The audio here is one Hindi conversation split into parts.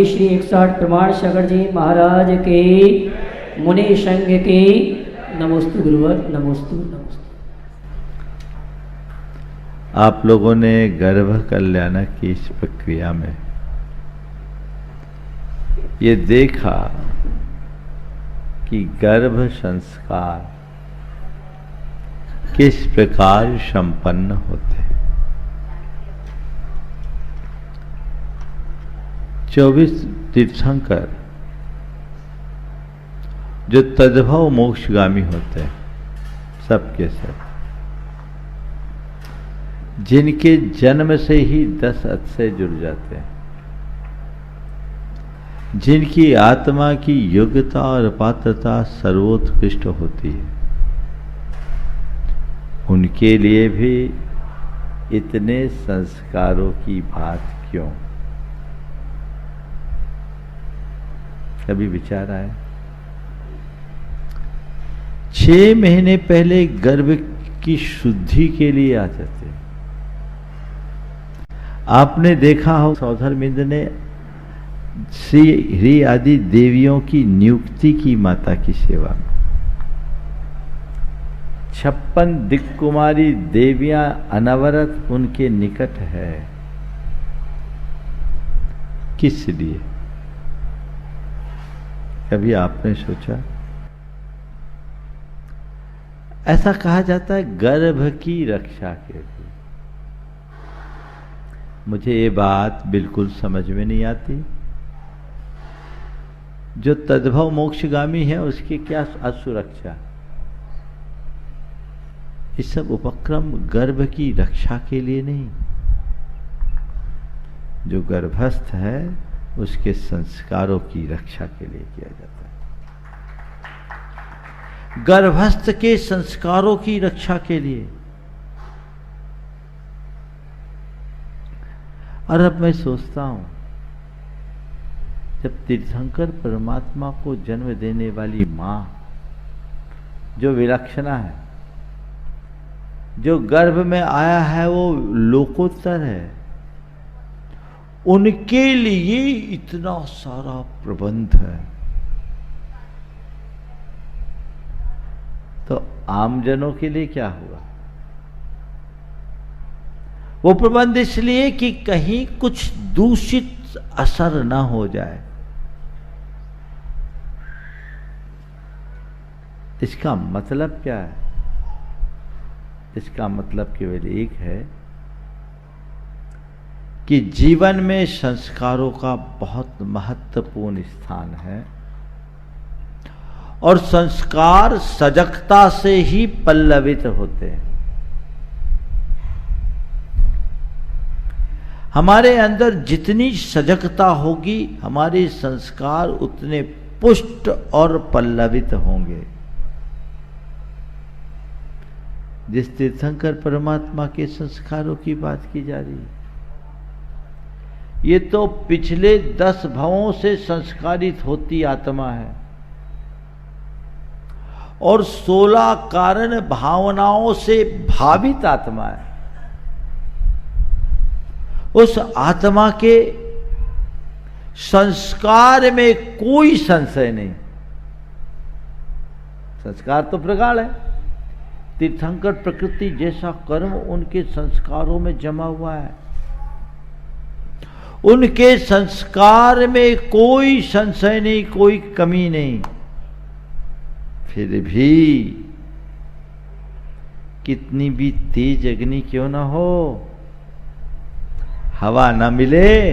मुनि श्री 108 प्रमाण सागर जी महाराज के, मुनि संघ के। नमोस्तु गुरुवर, नमोस्तु नमोस्तु। आप लोगों ने गर्भ कल्याण की इस प्रक्रिया में ये देखा कि गर्भ संस्कार किस प्रकार संपन्न होते हैं। 24 तीर्थंकर जो तद्भव मोक्षगामी होते हैं, सबके सब, जिनके जन्म से ही 10 अक्षय जुड़ जाते हैं, जिनकी आत्मा की योग्यता और पात्रता सर्वोत्कृष्ट होती है, उनके लिए भी इतने संस्कारों की बात क्यों? कभी विचार आया? 6 महीने पहले गर्भ की शुद्धि के लिए आते थे। आपने देखा हो सौधर्मिंद्र ने श्री आदि देवियों की नियुक्ति की माता की सेवा में। 56 दिक्कुमारी देवियां अनवरत उनके निकट है। किस लिए? कभी आपने सोचा? ऐसा कहा जाता है गर्भ की रक्षा के लिए। मुझे ये बात बिल्कुल समझ में नहीं आती। जो तद्भव मोक्षगामी है उसकी क्या असुरक्षा? ये सब उपक्रम गर्भ की रक्षा के लिए नहीं, जो गर्भस्थ है उसके संस्कारों की रक्षा के लिए किया जाता है। गर्भस्थ के संस्कारों की रक्षा के लिए। और अब मैं सोचता हूं, जब तीर्थंकर परमात्मा को जन्म देने वाली मां जो विलक्षणा है, जो गर्भ में आया है वो लोकोत्तर है, उनके लिए इतना सारा प्रबंध है, तो आमजनों के लिए क्या हुआ? वो प्रबंध इसलिए कि कहीं कुछ दूषित असर ना हो जाए। इसका मतलब क्या है? इसका मतलब केवल एक है कि जीवन में संस्कारों का बहुत महत्वपूर्ण स्थान है और संस्कार सजगता से ही पल्लवित होते हैं। हमारे अंदर जितनी सजगता होगी, हमारे संस्कार उतने पुष्ट और पल्लवित होंगे। जिस तीर्थंकर परमात्मा के संस्कारों की बात की जा रही है, ये तो पिछले 10 भवों से संस्कारित होती आत्मा है और 16 कारण भावनाओं से भावित आत्मा है। उस आत्मा के संस्कार में कोई संशय नहीं। संस्कार तो प्रगाढ़ है। तीर्थंकर प्रकृति जैसा कर्म उनके संस्कारों में जमा हुआ है। उनके संस्कार में कोई संशय नहीं, कोई कमी नहीं। फिर भी कितनी भी तेज अग्नि क्यों ना हो, हवा ना मिले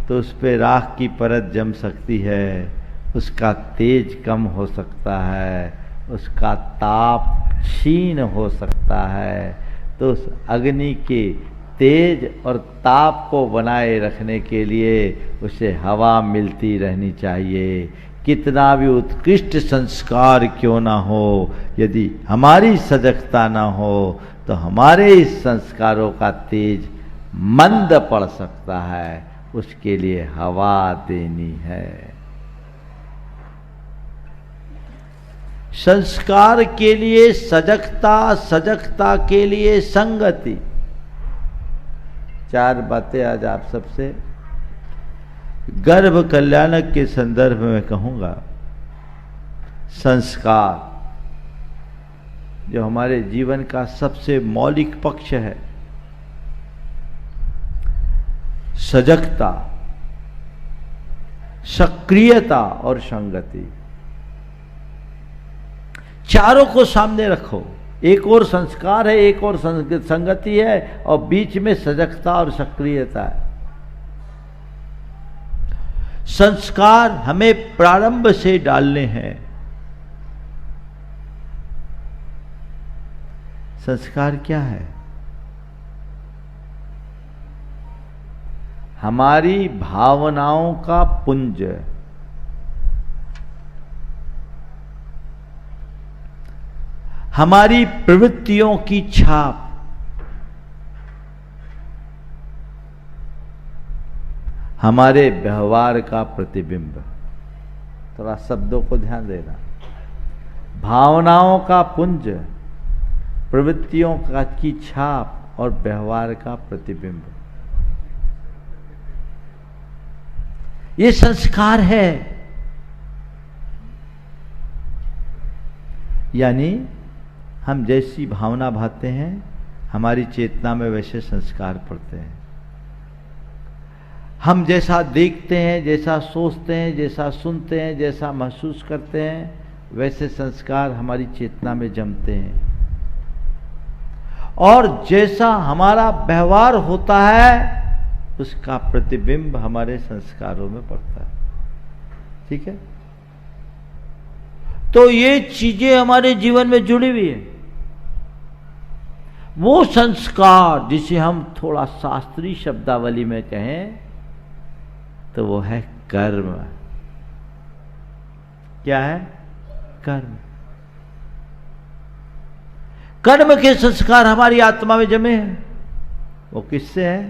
तो उस पे राख की परत जम सकती है, उसका तेज कम हो सकता है, उसका ताप क्षीण हो सकता है। तो उस अग्नि के तेज और ताप को बनाए रखने के लिए उसे हवा मिलती रहनी चाहिए। कितना भी उत्कृष्ट संस्कार क्यों ना हो, यदि हमारी सजगता ना हो तो हमारे इस संस्कारों का तेज मंद पड़ सकता है। उसके लिए हवा देनी है। संस्कार के लिए सजगता, सजगता के लिए संगति। 4 बातें आज आप सबसे गर्भ कल्याणक के संदर्भ में कहूंगा, संस्कार जो हमारे जीवन का सबसे मौलिक पक्ष है, सजगता, सक्रियता और संगति, चारों को सामने रखो। एक और संस्कार है, एक और संगति है, और बीच में सजगता और सक्रियता है। संस्कार हमें प्रारंभ से डालने हैं। संस्कार क्या है? हमारी भावनाओं का पुंज, हमारी प्रवृत्तियों की छाप, हमारे व्यवहार का प्रतिबिंब। थोड़ा शब्दों को ध्यान देना। भावनाओं का पुंज, प्रवृत्तियों का की छाप और व्यवहार का प्रतिबिंब, ये संस्कार है। यानी हम जैसी भावना भाते हैं, हमारी चेतना में वैसे संस्कार पड़ते हैं। हम जैसा देखते हैं, जैसा सोचते हैं, जैसा सुनते हैं, जैसा महसूस करते हैं, वैसे संस्कार हमारी चेतना में जमते हैं। और जैसा हमारा व्यवहार होता है, उसका प्रतिबिंब हमारे संस्कारों में पड़ता है। ठीक है? तो ये चीजें हमारे जीवन में जुड़ी हुई है। वो संस्कार जिसे हम थोड़ा शास्त्रीय शब्दावली में कहें तो वो है कर्म। क्या है? कर्म। कर्म के संस्कार हमारी आत्मा में जमे हैं। वो किससे है?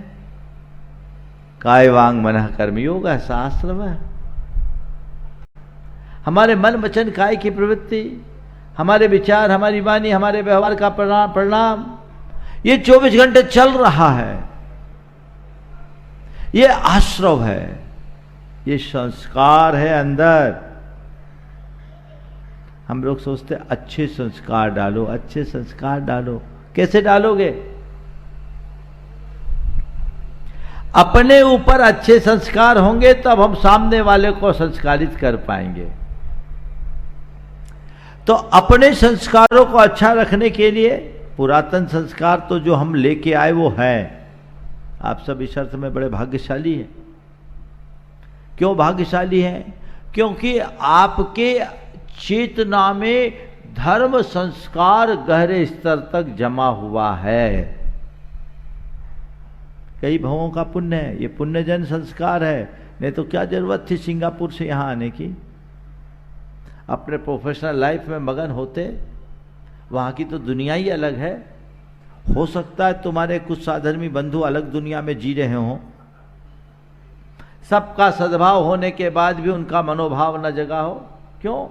काय वांग मनः कर्म योग है, शास्त्र में। हमारे मन वचन काय की प्रवृत्ति, हमारे विचार, हमारी वाणी, हमारे व्यवहार का परिणाम, ये 24 घंटे चल रहा है। ये आश्रव है, ये संस्कार है अंदर। हम लोग सोचते अच्छे संस्कार डालो, अच्छे संस्कार डालो। कैसे डालोगे? अपने ऊपर अच्छे संस्कार होंगे तब हम सामने वाले को संस्कारित कर पाएंगे। तो अपने संस्कारों को अच्छा रखने के लिए पुरातन संस्कार तो जो हम लेके आए वो है। आप सब इस अर्थ में बड़े भाग्यशाली हैं। क्यों भाग्यशाली हैं? क्योंकि आपके चेतना में धर्म संस्कार गहरे स्तर तक जमा हुआ है। कई भवों का पुण्य है, ये पुण्यजन संस्कार है। नहीं तो क्या जरूरत थी सिंगापुर से यहां आने की? अपने प्रोफेशनल लाइफ में मगन होते। वहां की तो दुनिया ही अलग है। हो सकता है तुम्हारे कुछ साधर्मी बंधु अलग दुनिया में जी रहे हों, सबका सद्भाव होने के बाद भी उनका मनोभाव न जगा हो। क्यों?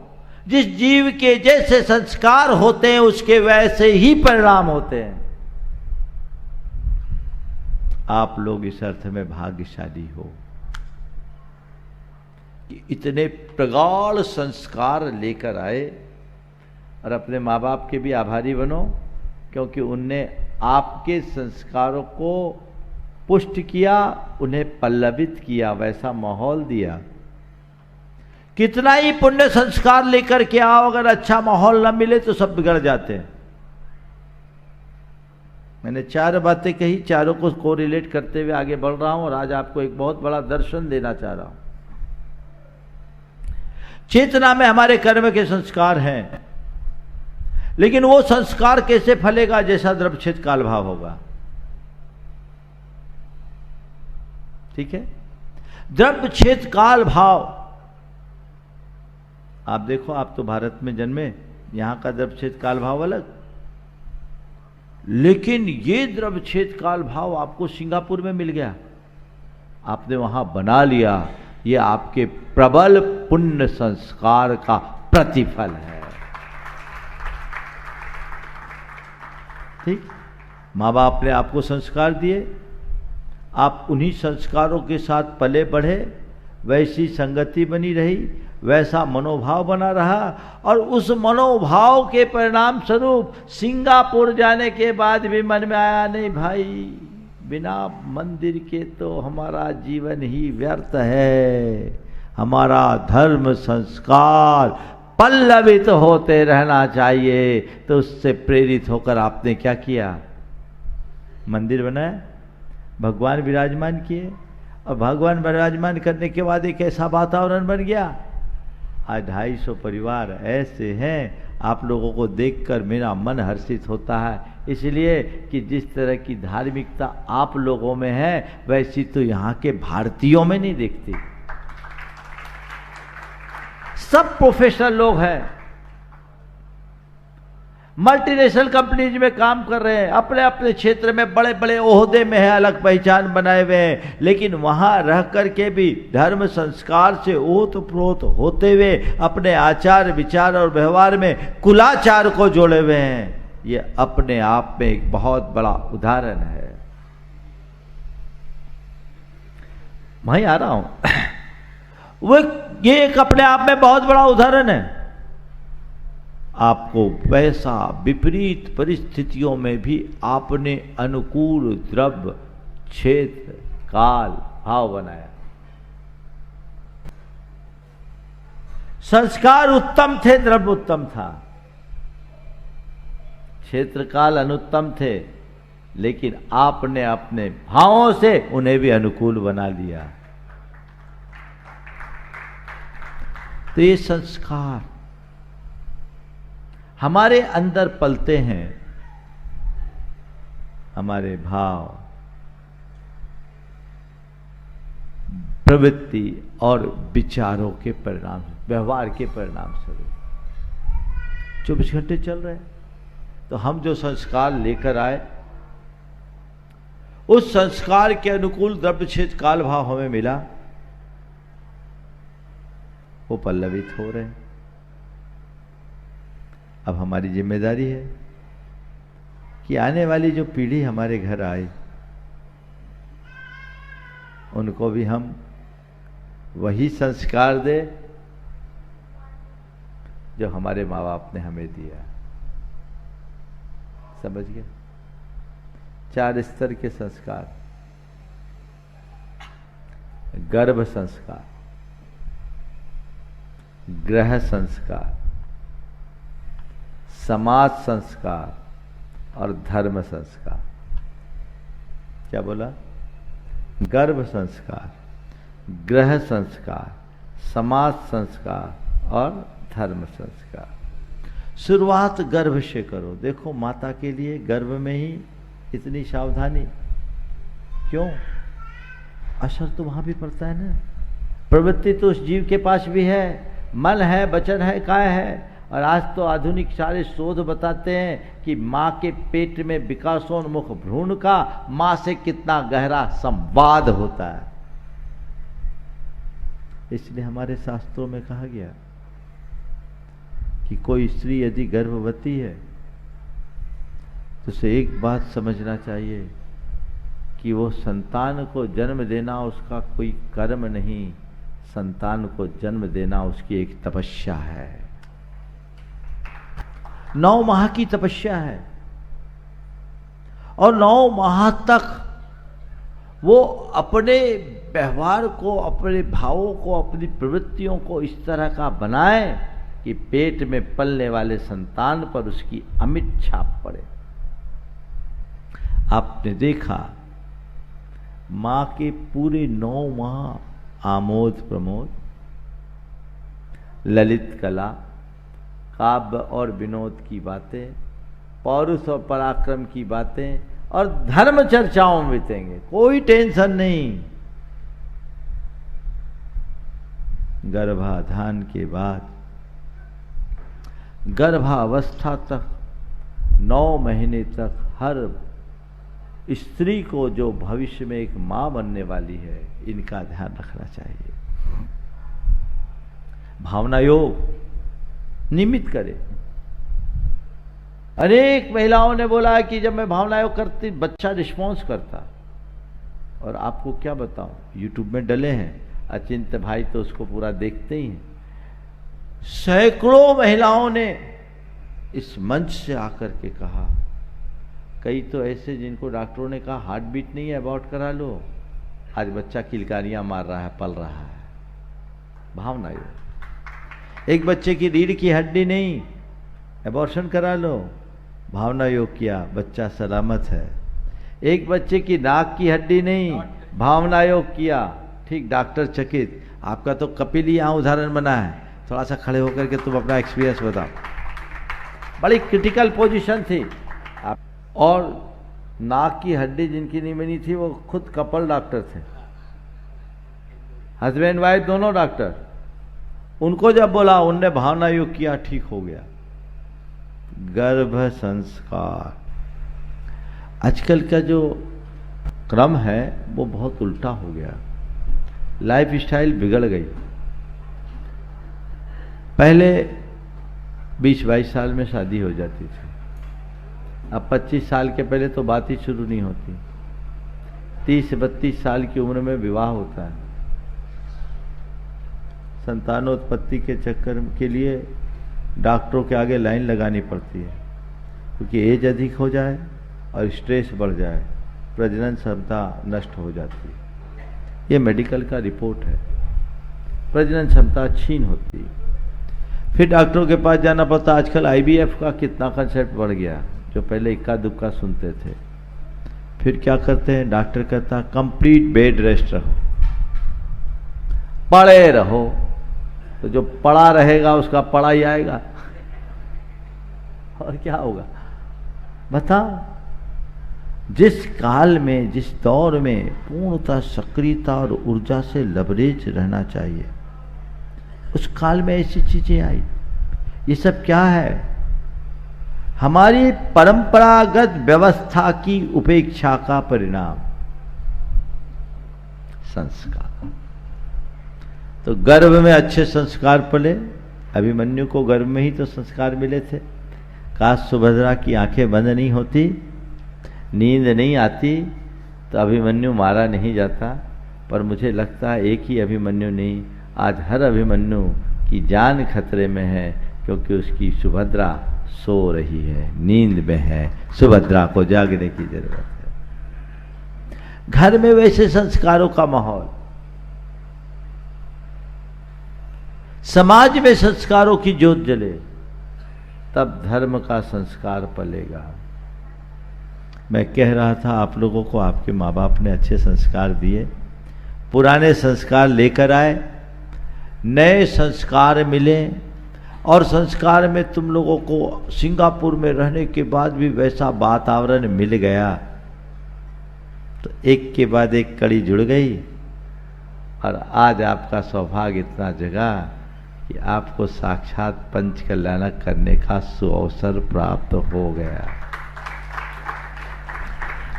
जिस जीव के जैसे संस्कार होते हैं उसके वैसे ही परिणाम होते हैं। आप लोग इस अर्थ में भाग्यशाली हो कि इतने प्रगाढ़ संस्कार लेकर आए। और अपने माँ बाप के भी आभारी बनो, क्योंकि उनने आपके संस्कारों को पुष्ट किया, उन्हें पल्लवित किया, वैसा माहौल दिया। कितना ही पुण्य संस्कार लेकर के आओ, अगर अच्छा माहौल न मिले तो सब बिगड़ जाते हैं। मैंने 4 बातें कही, चारों को कोरिलेट करते हुए आगे बढ़ रहा हूं और आज आपको एक बहुत बड़ा दर्शन देना चाह रहा हूं। चेतना में हमारे कर्म के संस्कार हैं, लेकिन वो संस्कार कैसे फलेगा? जैसा द्रव्यच्छेद काल भाव होगा। ठीक है? द्रव्यच्छेद काल भाव। आप देखो, आप तो भारत में जन्मे, यहां का द्रव्यच्छेद काल भाव अलग, लेकिन ये द्रव्यच्छेद काल भाव आपको सिंगापुर में मिल गया, आपने वहां बना लिया। ये आपके प्रबल पुण्य संस्कार का प्रतिफल है। ठीक? माँ बाप ने आपको संस्कार दिए, आप उन्हीं संस्कारों के साथ पले बढ़े, वैसी संगति बनी रही, वैसा मनोभाव बना रहा, और उस मनोभाव के परिणाम स्वरूप सिंगापुर जाने के बाद भी मन में आया, नहीं भाई, बिना मंदिर के तो हमारा जीवन ही व्यर्थ है, हमारा धर्म संस्कार पल्लवित होते रहना चाहिए। तो उससे प्रेरित होकर आपने क्या किया? मंदिर बनाया, भगवान विराजमान किए, और भगवान विराजमान करने के बाद एक ऐसा वातावरण बन गया। आज 250 परिवार ऐसे हैं, आप लोगों को देखकर मेरा मन हर्षित होता है, इसलिए कि जिस तरह की धार्मिकता आप लोगों में है वैसी तो यहाँ के भारतीयों में नहीं देखती। सब प्रोफेशनल लोग हैं, मल्टीनेशनल कंपनीज में काम कर रहे हैं, अपने अपने क्षेत्र में बड़े बड़े ओहदे में है, अलग पहचान बनाए हुए हैं, लेकिन वहां रह करके भी धर्म संस्कार से ओतप्रोत होते हुए अपने आचार विचार और व्यवहार में कुलाचार को जोड़े हुए हैं। ये अपने आप में एक बहुत बड़ा उदाहरण है। वहीं आ रहा हूं वो, ये एक अपने आप में बहुत बड़ा उदाहरण है। आपको वैसा विपरीत परिस्थितियों में भी आपने अनुकूल द्रव्य क्षेत्र काल भाव बनाया। संस्कार उत्तम थे, द्रव्य उत्तम था, क्षेत्र काल अनुत्तम थे, लेकिन आपने अपने भावों से उन्हें भी अनुकूल बना लिया। तो ये संस्कार हमारे अंदर पलते हैं, हमारे भाव, प्रवृत्ति और विचारों के परिणाम, व्यवहार के परिणाम स्वरूप 24 घंटे चल रहे हैं। तो हम जो संस्कार लेकर आए, उस संस्कार के अनुकूल द्रव्य क्षेत्र काल भाव हमें मिला, वो पल्लवित हो रहे हैं। अब हमारी जिम्मेदारी है कि आने वाली जो पीढ़ी हमारे घर आए, उनको भी हम वही संस्कार दे जो हमारे माँ बाप ने हमें दिया। समझ गए? 4 स्तर के संस्कार: गर्भ संस्कार, ग्रह संस्कार, समाज संस्कार और धर्म संस्कार। क्या बोला? गर्भ संस्कार, ग्रह संस्कार, समाज संस्कार और धर्म संस्कार। शुरुआत गर्भ से करो। देखो, माता के लिए गर्भ में ही इतनी सावधानी क्यों? असर तो वहां भी पड़ता है ना। प्रवृत्ति तो उस जीव के पास भी है, मन है, वचन है, काय है। और आज तो आधुनिक सारे शोध बताते हैं कि माँ के पेट में विकासोन्मुख भ्रूण का माँ से कितना गहरा संवाद होता है। इसलिए हमारे शास्त्रों में कहा गया कि कोई स्त्री यदि गर्भवती है तो उसे एक बात समझना चाहिए कि वो संतान को जन्म देना उसका कोई कर्म नहीं, संतान को जन्म देना उसकी एक तपस्या है। 9 माह की तपस्या है, और 9 माह तक वो अपने व्यवहार को, अपने भावों को, अपनी प्रवृत्तियों को इस तरह का बनाए कि पेट में पलने वाले संतान पर उसकी अमिट छाप पड़े। आपने देखा, मां के पूरे 9 माह आमोद प्रमोद, ललित कला, काव्य और विनोद की बातें, पौरुष और पराक्रम की बातें और धर्म चर्चाओं में बीतेंगे। कोई टेंशन नहीं। गर्भाधान के बाद गर्भावस्था तक 9 महीने तक हर स्त्री को जो भविष्य में एक मां बनने वाली है, इनका ध्यान रखना चाहिए। भावना योग निमित्त करे। अनेक महिलाओं ने बोला कि जब मैं भावना योग करती बच्चा रिस्पॉन्स करता। और आपको क्या बताऊं, यूट्यूब में डले हैं, अचिंत भाई तो उसको पूरा देखते ही हैं। सैकड़ों महिलाओं ने इस मंच से आकर के कहा, कई तो ऐसे जिनको डॉक्टरों ने कहा हार्ट बीट नहीं है, अबॉर्ट करा लो, आज बच्चा किलकारियां मार रहा है, पल रहा है। भावना योग। एक बच्चे की रीढ़ की हड्डी नहीं, एबॉर्शन करा लो, भावना योग किया, बच्चा सलामत है। एक बच्चे की नाक की हड्डी नहीं, भावना योग किया, ठीक, डॉक्टर चकित। आपका तो कपिल ही यहाँ उदाहरण बना है। थोड़ा सा खड़े होकर के तुम अपना एक्सपीरियंस बताओ। बड़ी क्रिटिकल पोजीशन थी आप, और नाक की हड्डी जिनकी नहीं बनी थी वो खुद कपल डॉक्टर थे, हस्बैंड वाइफ दोनों डॉक्टर। उनको जब बोला, उनने भावना योग किया, ठीक हो गया। गर्भ संस्कार, आजकल का जो क्रम है वो बहुत उल्टा हो गया, लाइफ स्टाइल बिगड़ गई। पहले 20-22 साल में शादी हो जाती थी, अब 25 साल के पहले तो बात ही शुरू नहीं होती। 30-32 साल की उम्र में विवाह होता है। संतानोत्पत्ति के चक्कर के लिए डॉक्टरों के आगे लाइन लगानी पड़ती है, क्योंकि एज अधिक हो जाए और स्ट्रेस बढ़ जाए, प्रजनन क्षमता नष्ट हो जाती है। ये मेडिकल का रिपोर्ट है, प्रजनन क्षमता क्षीण होती है। फिर डॉक्टरों के पास जाना पड़ता। आजकल IVF का कितना कंसेप्ट बढ़ गया, जो पहले इक्का दुक्का सुनते थे। फिर क्या करते हैं, डॉक्टर कहता कंप्लीट बेड रेस्ट रहो, पड़े रहो, तो जो पड़ा रहेगा उसका पड़ा ही आएगा, और क्या होगा बताओ। जिस काल में, जिस दौर में पूर्णतः सक्रियता और ऊर्जा से लबरेज रहना चाहिए, उस काल में ऐसी चीजें आई। ये सब क्या है? हमारी परंपरागत व्यवस्था की उपेक्षा का परिणाम, संस्कार। तो गर्भ में अच्छे संस्कार पले। अभिमन्यु को गर्भ में ही तो संस्कार मिले थे। काश सुभद्रा की आंखें बंद नहीं होती, नींद नहीं आती, तो अभिमन्यु मारा नहीं जाता। पर मुझे लगता है एक ही अभिमन्यु नहीं, आज हर अभिमन्यु की जान खतरे में है, क्योंकि उसकी सुभद्रा सो रही है, नींद में है। सुभद्रा को जागने की जरूरत है। घर में वैसे संस्कारों का माहौल, समाज में संस्कारों की ज्योत जले, तब धर्म का संस्कार पलेगा। मैं कह रहा था आप लोगों को, आपके माँ बाप ने अच्छे संस्कार दिए, पुराने संस्कार लेकर आए, नए संस्कार मिले, और संस्कार में तुम लोगों को सिंगापुर में रहने के बाद भी वैसा वातावरण मिल गया, तो एक के बाद एक कड़ी जुड़ गई। और आज आपका सौभाग्य इतना जगा कि आपको साक्षात पंच कल्याणक करने का सुअवसर प्राप्त हो गया।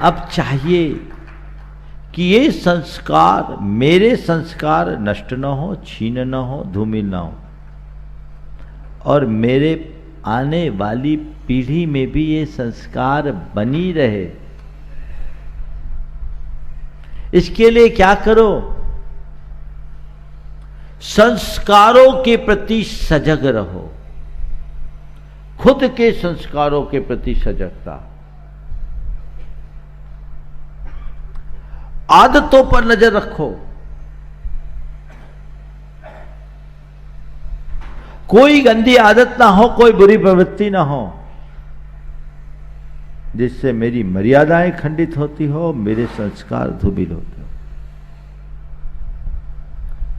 अब चाहिए कि ये संस्कार, मेरे संस्कार नष्ट न हो, छीन न हो, धूमिल न हो, और मेरे आने वाली पीढ़ी में भी ये संस्कार बनी रहे। इसके लिए क्या करो? संस्कारों के प्रति सजग रहो, खुद के संस्कारों के प्रति सजगता, आदतों पर नजर रखो। कोई गंदी आदत ना हो, कोई बुरी प्रवृत्ति ना हो जिससे मेरी मर्यादाएं खंडित होती हो, मेरे संस्कार धूमिल होते हो।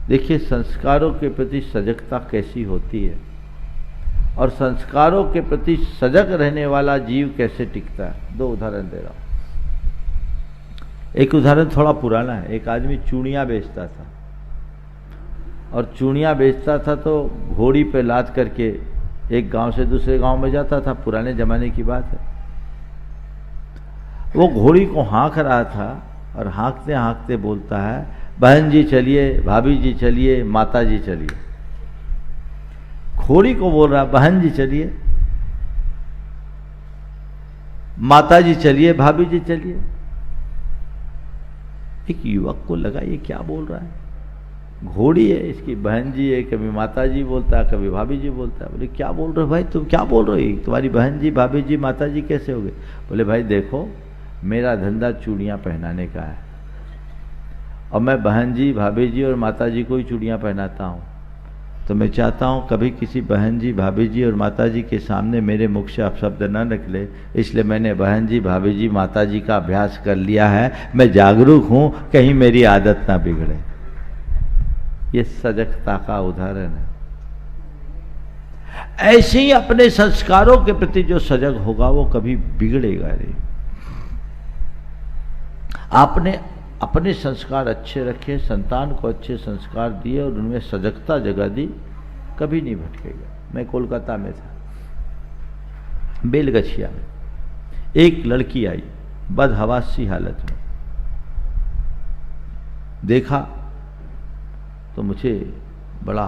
देखिए संस्कारों के प्रति सजगता कैसी होती है, और संस्कारों के प्रति सजग रहने वाला जीव कैसे टिकता है। दो उदाहरण दे रहा हूं। एक उदाहरण थोड़ा पुराना है। एक आदमी चूड़ियाँ बेचता था, और चूड़ियाँ बेचता था तो घोड़ी पे लाद करके एक गांव से दूसरे गांव में जाता था। पुराने जमाने की बात है। वो घोड़ी को हाँक रहा था, और हाँकते हाँकते बोलता है, बहन जी चलिए, भाभी जी चलिए, माता जी चलिए। घोड़ी को बोल रहा, बहन जी चलिए, माता जी चलिए, भाभी जी चलिए। एक युवक को लगा ये क्या बोल रहा है, घोड़ी है, इसकी बहन जी है, कभी माता जी बोलता है, कभी भाभी जी बोलता है। बोले क्या बोल रहे हो भाई, तुम क्या बोल रहे हो, तुम्हारी बहन जी, भाभी जी, माता जी कैसे हो गए? बोले भाई देखो, मेरा धंधा चूड़ियाँ पहनाने का है और मैं बहन जी, भाभी जी और माता जी को ही चूड़ियाँ पहनाता हूँ, तो मैं चाहता हूँ कभी किसी बहन जी, भाभी जी और माता जी के सामने मेरे मुख से अपशब्द न निकले, इसलिए मैंने बहन जी, भाभी जी, माता जी का अभ्यास कर लिया है। मैं जागरूक हूँ, कहीं मेरी आदत ना बिगड़े। ये सजगता का उदाहरण है। ऐसे ही अपने संस्कारों के प्रति जो सजग होगा वो कभी बिगड़ेगा नहीं। आपने अपने संस्कार अच्छे रखे, संतान को अच्छे संस्कार दिए और उनमें सजगता जगा दी, कभी नहीं भटकेगा। मैं कोलकाता में था, बेलगछिया में एक लड़की आई बदहवासी हालत में। देखा तो मुझे बड़ी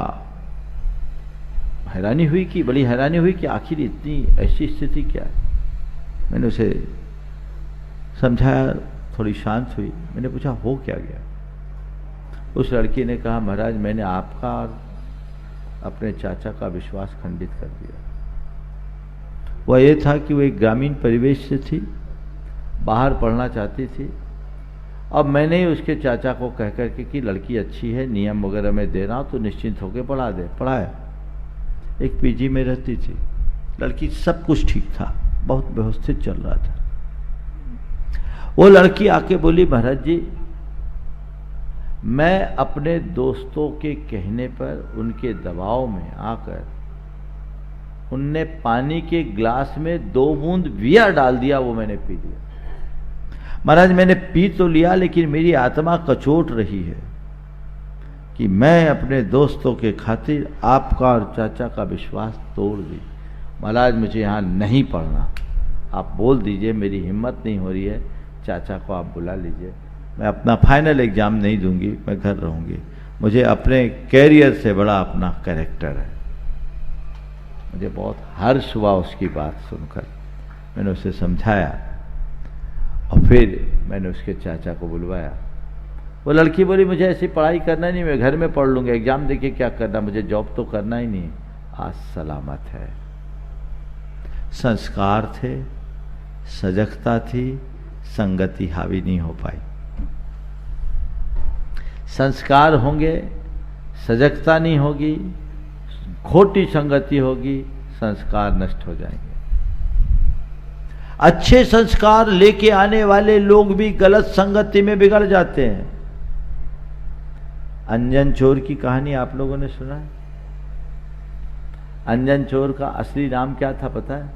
हैरानी हुई कि आखिर इतनी ऐसी स्थिति क्या है। मैंने उसे समझाया, थोड़ी शांत हुई। मैंने पूछा हो क्या गया? उस लड़की ने कहा महाराज मैंने आपका और अपने चाचा का विश्वास खंडित कर दिया। वह ये था कि वो एक ग्रामीण परिवेश से थी, बाहर पढ़ना चाहती थी। अब मैंने ही उसके चाचा को कह करके कि लड़की अच्छी है, नियम वगैरह मैं दे रहा हूँ तो निश्चिंत होकर पढ़ा दे। पढ़ाया। एक पीजी में रहती थी लड़की, सब कुछ ठीक था, बहुत व्यवस्थित चल रहा था। वो लड़की आके बोली महाराज जी, मैं अपने दोस्तों के कहने पर, उनके दबाव में आकर उनने पानी के गिलास में 2 बूंद बियर डाल दिया, वो मैंने पी लिया। महाराज मैंने पी तो लिया, लेकिन मेरी आत्मा कचोट रही है कि मैं अपने दोस्तों के खातिर आपका और चाचा का विश्वास तोड़ दी। महाराज मुझे यहाँ नहीं पढ़ना, आप बोल दीजिए, मेरी हिम्मत नहीं हो रही है, चाचा को आप बुला लीजिए, मैं अपना फाइनल एग्जाम नहीं दूंगी, मैं घर रहूंगी। मुझे अपने कैरियर से बड़ा अपना कैरेक्टर है। मुझे बहुत हर्ष हुआ उसकी बात सुनकर। मैंने उसे समझाया और फिर मैंने उसके चाचा को बुलवाया। वो लड़की बोली मुझे ऐसी पढ़ाई करना नहीं, मैं घर में पढ़ लूँगी, एग्जाम देके क्या करना, मुझे जॉब तो करना ही नहीं। आज सलामत है। संस्कार थे, सजगता थी, संगति हावी नहीं हो पाई। संस्कार होंगे, सजगता नहीं होगी, खोटी संगति होगी, संस्कार नष्ट हो जाएंगे। अच्छे संस्कार लेके आने वाले लोग भी गलत संगति में बिगड़ जाते हैं। अंजन चोर की कहानी आप लोगों ने सुना है? अंजन चोर का असली नाम क्या था पता है?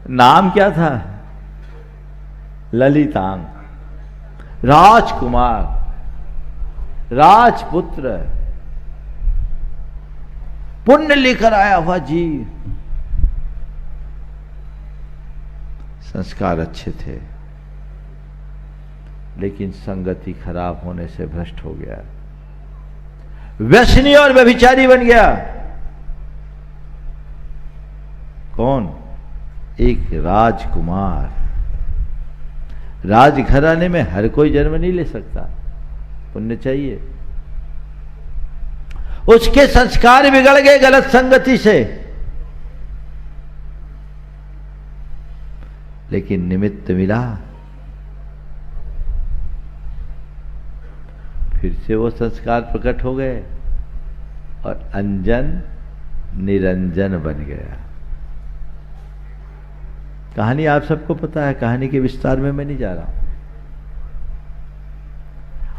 नाम क्या था? ललितांग, राजकुमार, राजपुत्र, पुण्य लेकर आया हुआ जीव। संस्कार अच्छे थे, लेकिन संगति खराब होने से भ्रष्ट हो गया, व्यसनी और व्यभिचारी बन गया। कौन? एक राजकुमार। राजघराने में हर कोई जन्म नहीं ले सकता, पुण्य चाहिए। उसके संस्कार बिगड़ गए गलत संगति से, लेकिन निमित्त मिला, फिर से वो संस्कार प्रकट हो गए और अंजन निरंजन बन गया। कहानी आप सबको पता है, कहानी के विस्तार में मैं नहीं जा रहा हूं।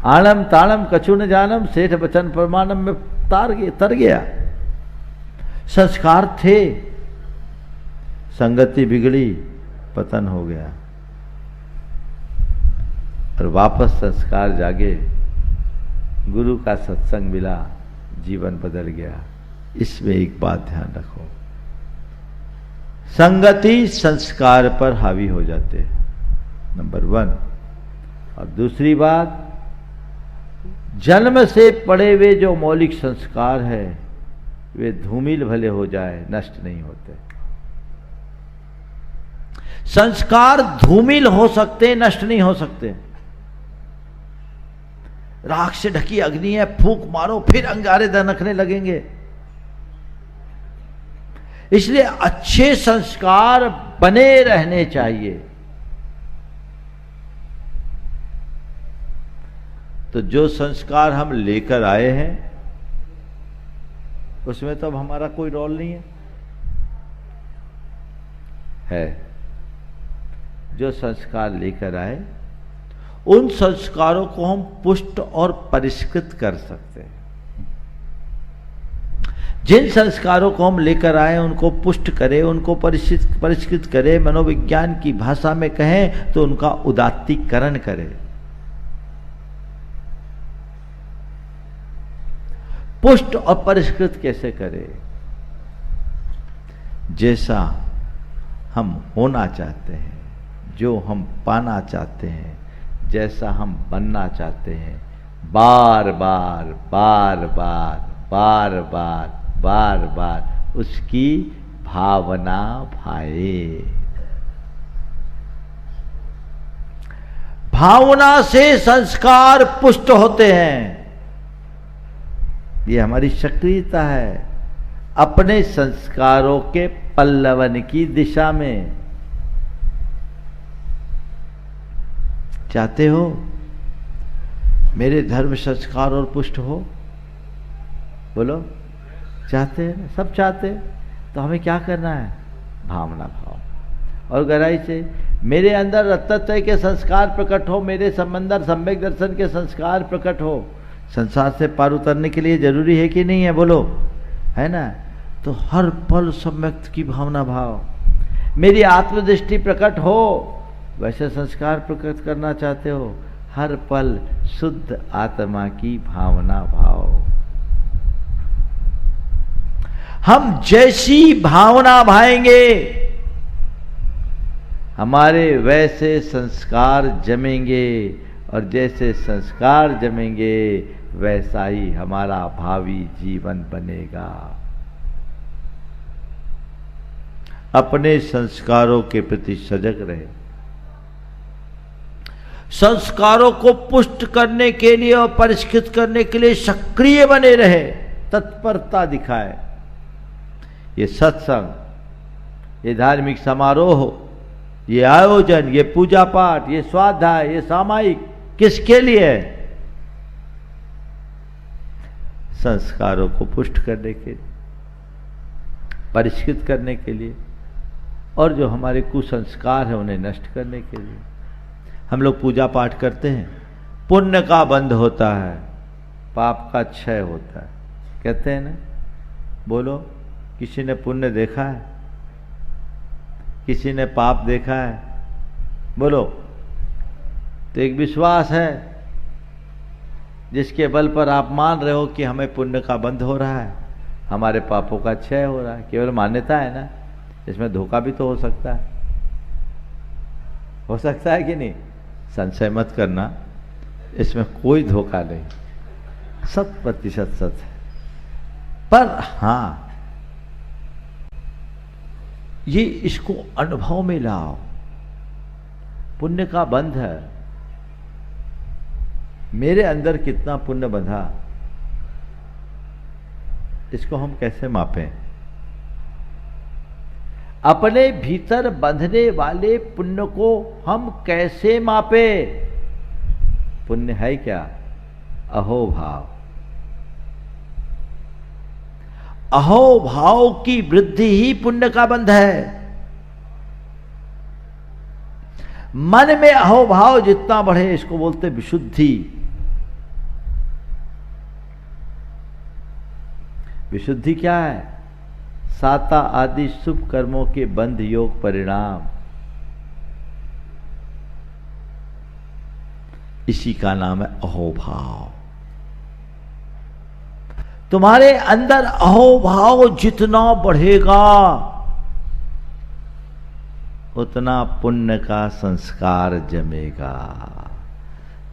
आणम ताणम कछु न जानम, सेठ बचन प्रमाणम में तर गया। संस्कार थे, संगति बिगड़ी, पतन हो गया, और वापस संस्कार जागे, गुरु का सत्संग मिला, जीवन बदल गया। इसमें एक बात ध्यान रखो, संगति संस्कार पर हावी हो जाते हैं, नंबर 1। और दूसरी बात, जन्म से पड़े हुए जो मौलिक संस्कार है वे धूमिल भले हो जाए, नष्ट नहीं होते। संस्कार धूमिल हो सकते, नष्ट नहीं हो सकते। राख से ढकी अग्नि है, फूंक मारो फिर अंगारे दनकने लगेंगे। इसलिए अच्छे संस्कार बने रहने चाहिए। तो जो संस्कार हम लेकर आए हैं उसमें तो अब हमारा कोई रोल नहीं है। जो संस्कार लेकर आए उन संस्कारों को हम पुष्ट और परिष्कृत कर सकते हैं। जिन संस्कारों को हम लेकर आए उनको पुष्ट करें, उनको परिष्कृत करें, मनोविज्ञान की भाषा में कहें तो उनका उदात्तीकरण करें। पुष्ट और परिष्कृत कैसे करें? जैसा हम होना चाहते हैं, जो हम पाना चाहते हैं, जैसा हम बनना चाहते हैं, बार बार बार बार बार बार बार बार उसकी भावना भाए। भावना से संस्कार पुष्ट होते हैं। ये हमारी सक्रियता है अपने संस्कारों के पल्लवन की दिशा में। चाहते हो मेरे धर्म संस्कार और पुष्ट हो? बोलो, चाहते हैं? सब चाहते हैं। तो हमें क्या करना है? भावना भाव और गहराई से मेरे अंदर रत्तत्व के संस्कार प्रकट हो, मेरे संबंधर सम्यक दर्शन के संस्कार प्रकट हो। संसार से पार उतरने के लिए जरूरी है कि नहीं है? बोलो, है ना? तो हर पल सम्यक की भावना भाव। मेरी आत्मदृष्टि प्रकट हो, वैसे संस्कार प्रकट करना चाहते हो, हर पल शुद्ध आत्मा की भावना भाव। हम जैसी भावना भाएंगे हमारे वैसे संस्कार जमेंगे, और जैसे संस्कार जमेंगे वैसा ही हमारा भावी जीवन बनेगा। अपने संस्कारों के प्रति सजग रहे। संस्कारों को पुष्ट करने के लिए और परिष्कृत करने के लिए सक्रिय बने रहे, तत्परता दिखाए। ये सत्संग, ये धार्मिक समारोह, ये आयोजन, ये पूजा पाठ, ये स्वाध्याय, ये सामायिक किसके लिए है? संस्कारों को पुष्ट करने के लिए, परिष्कृत करने के लिए, और जो हमारे कुसंस्कार है उन्हें नष्ट करने के लिए। हम लोग पूजा पाठ करते हैं, पुण्य का बंध होता है, पाप का क्षय होता है, कहते हैं ना? बोलो, किसी ने पुण्य देखा है? किसी ने पाप देखा है? बोलो। तो एक विश्वास है जिसके बल पर आप मान रहे हो कि हमें पुण्य का बंध हो रहा है, हमारे पापों का क्षय हो रहा है। केवल मान्यता है ना, इसमें धोखा भी तो हो सकता है। हो सकता है कि नहीं? संशय मत करना, इसमें कोई धोखा नहीं, 100% सत्य है। पर हाँ, ये इसको अनुभव में लाओ। पुण्य का बंध है, मेरे अंदर कितना पुण्य बंधा, इसको हम कैसे मापें? अपने भीतर बंधने वाले पुण्य को हम कैसे मापें? पुण्य है क्या? अहोभाव। अहोभाव की वृद्धि ही पुण्य का बंध है। मन में अहोभाव जितना बढ़े, इसको बोलते विशुद्धि। विशुद्धि क्या है? साता आदि शुभ कर्मों के बंध योग परिणाम, इसी का नाम है अहोभाव। तुम्हारे अंदर अहोभाव जितना बढ़ेगा उतना पुण्य का संस्कार जमेगा।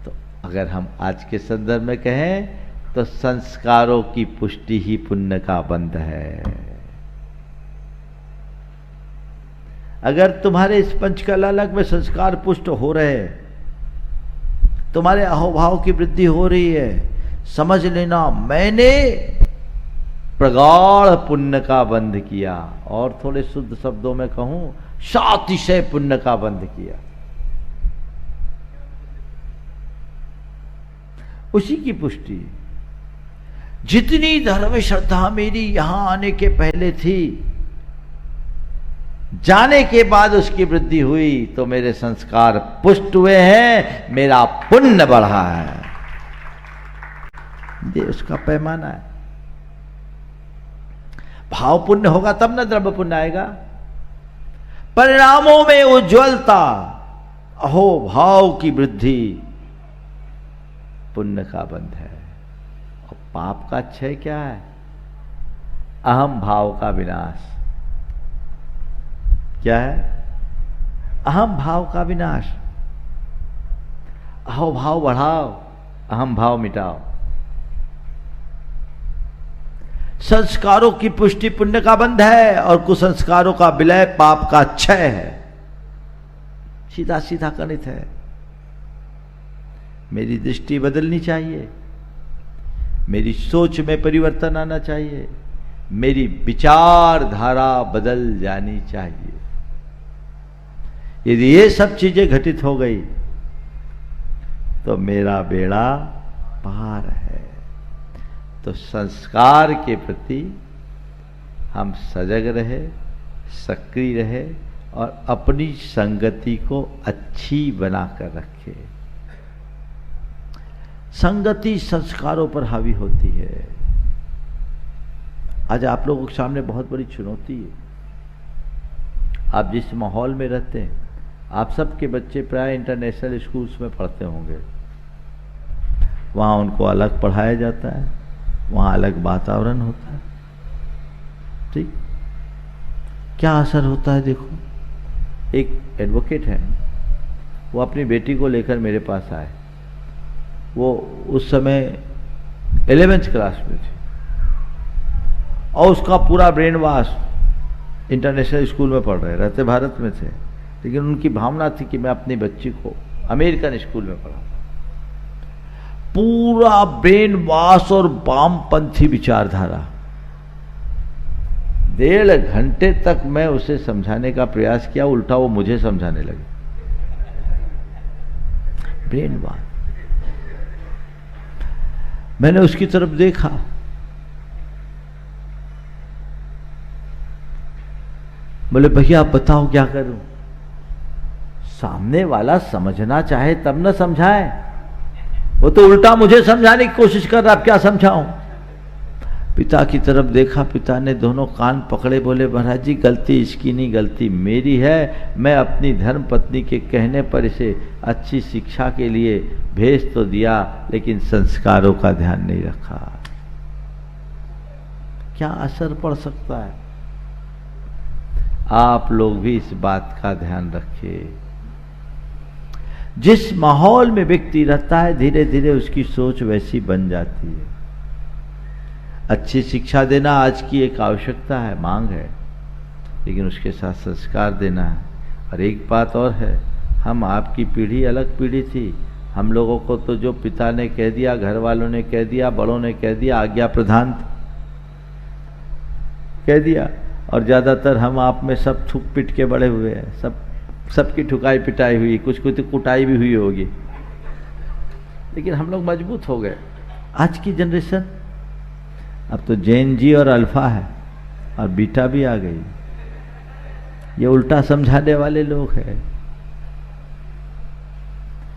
तो अगर हम आज के संदर्भ में कहें तो संस्कारों की पुष्टि ही पुण्य का बंध है। अगर तुम्हारे इस पंचकलालक में संस्कार पुष्ट हो रहे, तुम्हारे अहोभाव की वृद्धि हो रही है, समझ लेना मैंने प्रगाढ़ पुण्य का बंध किया, और थोड़े शुद्ध शब्दों में कहूं, सातिशय पुण्य का बंध किया। उसी की पुष्टि। जितनी धर्म श्रद्धा मेरी यहां आने के पहले थी, जाने के बाद उसकी वृद्धि हुई, तो मेरे संस्कार पुष्ट हुए हैं, मेरा पुण्य बढ़ा है। ये उसका पैमाना है। भाव पुण्य होगा तब न द्रव्य पुण्य आएगा। परिणामों में उज्ज्वलता, अहो भाव की वृद्धि पुण्य का बंध है। और पाप का क्षय क्या है? अहम भाव का विनाश। क्या है? अहम भाव का विनाश। अहो भाव बढ़ाओ, अहम भाव मिटाओ। संस्कारों की पुष्टि पुण्य का बंध है, और कुसंस्कारों का विलय पाप का क्षय है। सीधा सीधा गणित है। मेरी दृष्टि बदलनी चाहिए, मेरी सोच में परिवर्तन आना चाहिए, मेरी विचारधारा बदल जानी चाहिए। यदि ये सब चीजें घटित हो गई तो मेरा बेड़ा पार है। तो संस्कार के प्रति हम सजग रहे, सक्रिय रहे, और अपनी संगति को अच्छी बनाकर रखे। संगति संस्कारों पर हावी होती है। आज आप लोगों के सामने बहुत बड़ी चुनौती है। आप जिस माहौल में रहते हैं, आप सबके बच्चे प्राय इंटरनेशनल स्कूल्स में पढ़ते होंगे। वहाँ उनको अलग पढ़ाया जाता है, वहाँ अलग वातावरण होता है। ठीक, क्या असर होता है देखो। एक एडवोकेट है, वो अपनी बेटी को लेकर मेरे पास आए। वो उस समय 11th क्लास में थे, और उसका पूरा ब्रेन वॉश, इंटरनेशनल स्कूल में पढ़ रहे, रहते भारत में थे, लेकिन उनकी भावना थी कि मैं अपनी बच्ची को अमेरिकन स्कूल में पढ़ाऊं। पूरा ब्रेन वॉश और वामपंथी विचारधारा। 1.5 घंटे तक मैं उसे समझाने का प्रयास किया, उल्टा वो मुझे समझाने लगे। Brain wash. मैंने उसकी तरफ देखा, बोले भैया आप बताओ क्या करूं। सामने वाला समझना चाहे तब न समझाए, वो तो उल्टा मुझे समझाने की कोशिश कर रहा, अब क्या समझाऊं। पिता की तरफ देखा, पिता ने दोनों कान पकड़े, बोले महाराज जी गलती इसकी नहीं, गलती मेरी है। मैं अपनी धर्म पत्नी के कहने पर इसे अच्छी शिक्षा के लिए भेज तो दिया, लेकिन संस्कारों का ध्यान नहीं रखा। क्या असर पड़ सकता है? आप लोग भी इस बात का ध्यान रखिए। जिस माहौल में व्यक्ति रहता है, धीरे धीरे उसकी सोच वैसी बन जाती है। अच्छी शिक्षा देना आज की एक आवश्यकता है, मांग है, लेकिन उसके साथ संस्कार देना है। और एक बात और है, हम आपकी पीढ़ी अलग पीढ़ी थी। हम लोगों को तो जो पिता ने कह दिया, घर वालों ने कह दिया, बड़ों ने कह दिया, आज्ञा प्रधान कह दिया, और ज़्यादातर हम आप में सब थूक पिट के बड़े हुए हैं। सबकी ठुकाई पिटाई हुई, कुछ कुछ कुटाई भी हुई होगी, लेकिन हम लोग मजबूत हो गए। आज की जनरेशन, अब तो जेन जी और अल्फा है, और बीटा भी आ गई। ये उल्टा समझाने वाले लोग हैं।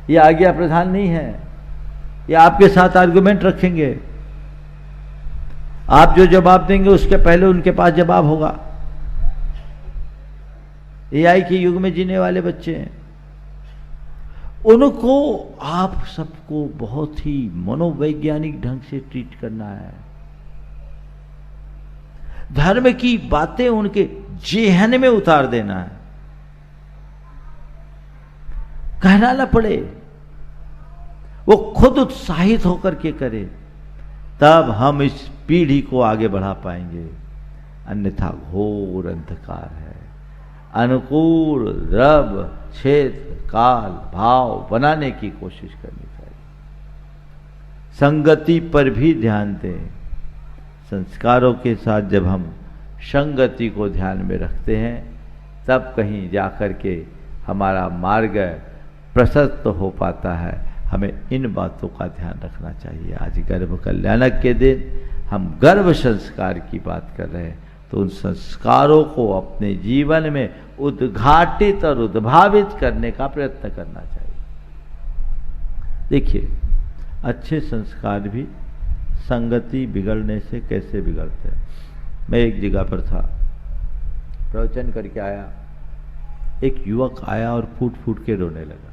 ये आज्ञा प्रधान नहीं है, ये आपके साथ आर्गुमेंट रखेंगे। आप जो जवाब देंगे उसके पहले उनके पास जवाब होगा। एआई के युग में जीने वाले बच्चे हैं, उनको आप सबको बहुत ही मनोवैज्ञानिक ढंग से ट्रीट करना है। धर्म की बातें उनके जेहन में उतार देना है, कहना ना पड़े, वो खुद उत्साहित होकर के करे, तब हम इस पीढ़ी को आगे बढ़ा पाएंगे। अन्यथा घोर अंधकार है। अनुकूल रब क्षेत्र काल भाव बनाने की कोशिश करनी चाहिए। संगति पर भी ध्यान दें। संस्कारों के साथ जब हम संगति को ध्यान में रखते हैं तब कहीं जाकर के हमारा मार्ग प्रशस्त हो पाता है। हमें इन बातों का ध्यान रखना चाहिए। आज गर्भ कल्याणक के दिन हम गर्भ संस्कार की बात कर रहे हैं, तो उन संस्कारों को अपने जीवन में उद्घाटित और उद्भावित करने का प्रयत्न करना चाहिए। देखिए, अच्छे संस्कार भी संगति बिगड़ने से कैसे बिगड़ते हैं। मैं एक जगह पर था, प्रवचन करके आया, एक युवक आया और फूट फूट के रोने लगा।